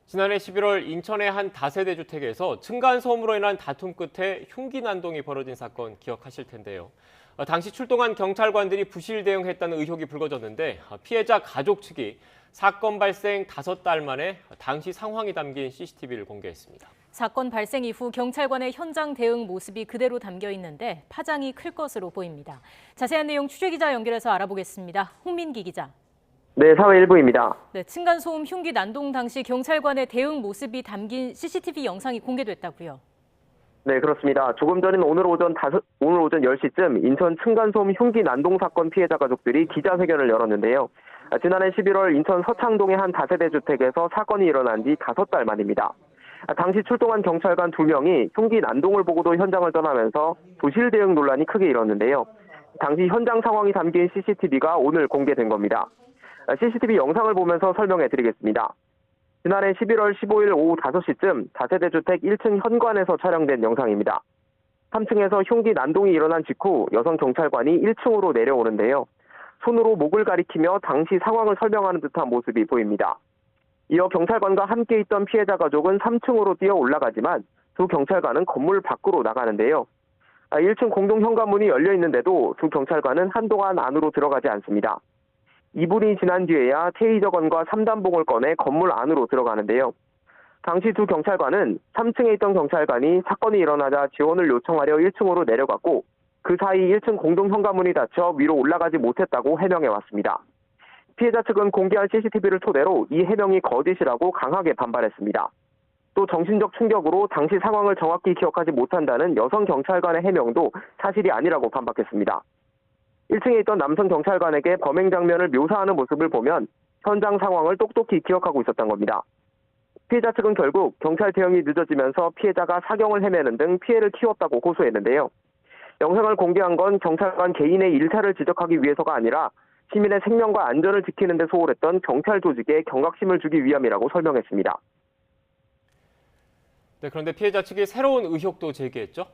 지난해 11월 인천의 한 다세대 주택에서 층간소음으로 인한 다툼 끝에 흉기 난동이 벌어진 사건 기억하실 텐데요. 당시 출동한 경찰관들이 부실 대응했다는 의혹이 불거졌는데 피해자 가족 측이 사건 발생 5달 만에 당시 상황이 담긴 CCTV를 공개했습니다. 사건 발생 이후 경찰관의 현장 대응 모습이 그대로 담겨 있는데 파장이 클 것으로 보입니다. 자세한 내용 취재기자 연결해서 알아보겠습니다. 홍민기 기자. 네, 사회일부입니다. 네, 층간소음 흉기 난동 당시 경찰관의 대응 모습이 담긴 CCTV 영상이 공개됐다고요. 네, 그렇습니다. 조금 전인 오늘 오전 10시쯤 인천 층간소음 흉기 난동 사건 피해자 가족들이 기자회견을 열었는데요. 지난해 11월 인천 서창동의 한 다세대 주택에서 사건이 일어난 뒤 5달 만입니다. 당시 출동한 경찰관 2명이 흉기 난동을 보고도 현장을 떠나면서 부실 대응 논란이 크게 일었는데요. 당시 현장 상황이 담긴 CCTV가 오늘 공개된 겁니다. CCTV 영상을 보면서 설명해 드리겠습니다. 지난해 11월 15일 오후 5시쯤 다세대 주택 1층 현관에서 촬영된 영상입니다. 3층에서 흉기 난동이 일어난 직후 여성 경찰관이 1층으로 내려오는데요. 손으로 목을 가리키며 당시 상황을 설명하는 듯한 모습이 보입니다. 이어 경찰관과 함께 있던 피해자 가족은 3층으로 뛰어 올라가지만 두 경찰관은 건물 밖으로 나가는데요. 1층 공동 현관문이 열려 있는데도 두 경찰관은 한동안 안으로 들어가지 않습니다. 2분이 지난 뒤에야 테이저건과 3단봉을 꺼내 건물 안으로 들어가는데요. 당시 두 경찰관은 3층에 있던 경찰관이 사건이 일어나자 지원을 요청하려 1층으로 내려갔고 그 사이 1층 공동 현관문이 닫혀 위로 올라가지 못했다고 해명해 왔습니다. 피해자 측은 공개한 CCTV를 토대로 이 해명이 거짓이라고 강하게 반발했습니다. 또 정신적 충격으로 당시 상황을 정확히 기억하지 못한다는 여성 경찰관의 해명도 사실이 아니라고 반박했습니다. 1층에 있던 남성 경찰관에게 범행 장면을 묘사하는 모습을 보면 현장 상황을 똑똑히 기억하고 있었던 겁니다. 피해자 측은 결국 경찰 대응이 늦어지면서 피해자가 사경을 헤매는 등 피해를 키웠다고 고소했는데요. 영상을 공개한 건 경찰관 개인의 일탈을 지적하기 위해서가 아니라 시민의 생명과 안전을 지키는 데 소홀했던 경찰 조직에 경각심을 주기 위함이라고 설명했습니다. 네, 그런데 피해자 측이 새로운 의혹도 제기했죠?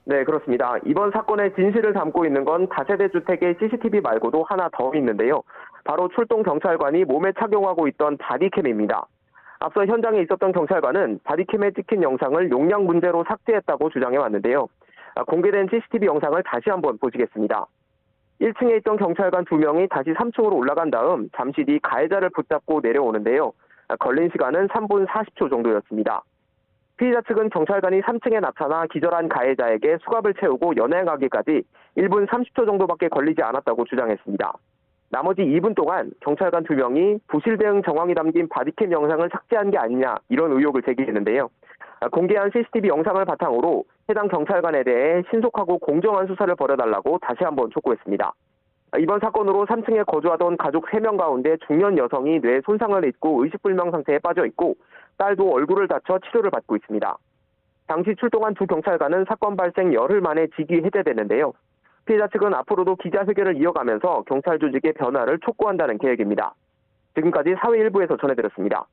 네, 그렇습니다. 이번 사건의 진실을 담고 있는 건 다세대 주택의 CCTV 말고도 하나 더 있는데요. 바로 출동 경찰관이 몸에 착용하고 있던 바디캠입니다. 앞서 현장에 있었던 경찰관은 바디캠에 찍힌 영상을 용량 문제로 삭제했다고 주장해 왔는데요. 공개된 CCTV 영상을 다시 한번 보시겠습니다. 1층에 있던 경찰관 2명이 다시 3층으로 올라간 다음 잠시 뒤 가해자를 붙잡고 내려오는데요. 걸린 시간은 3분 40초 정도였습니다. 피해자 측은 경찰관이 3층에 나타나 기절한 가해자에게 수갑을 채우고 연행하기까지 1분 30초 정도밖에 걸리지 않았다고 주장했습니다. 나머지 2분 동안 경찰관 2명이 부실 대응 정황이 담긴 바디캠 영상을 삭제한 게 아니냐 이런 의혹을 제기했는데요. 공개한 CCTV 영상을 바탕으로 해당 경찰관에 대해 신속하고 공정한 수사를 벌여달라고 다시 한번 촉구했습니다. 이번 사건으로 3층에 거주하던 가족 3명 가운데 중년 여성이 뇌 손상을 입고 의식불명 상태에 빠져 있고 딸도 얼굴을 다쳐 치료를 받고 있습니다. 당시 출동한 두 경찰관은 사건 발생 열흘 만에 직위 해제됐는데요. 피해자 측은 앞으로도 기자회견을 이어가면서 경찰 조직의 변화를 촉구한다는 계획입니다. 지금까지 사회일부에서 전해드렸습니다.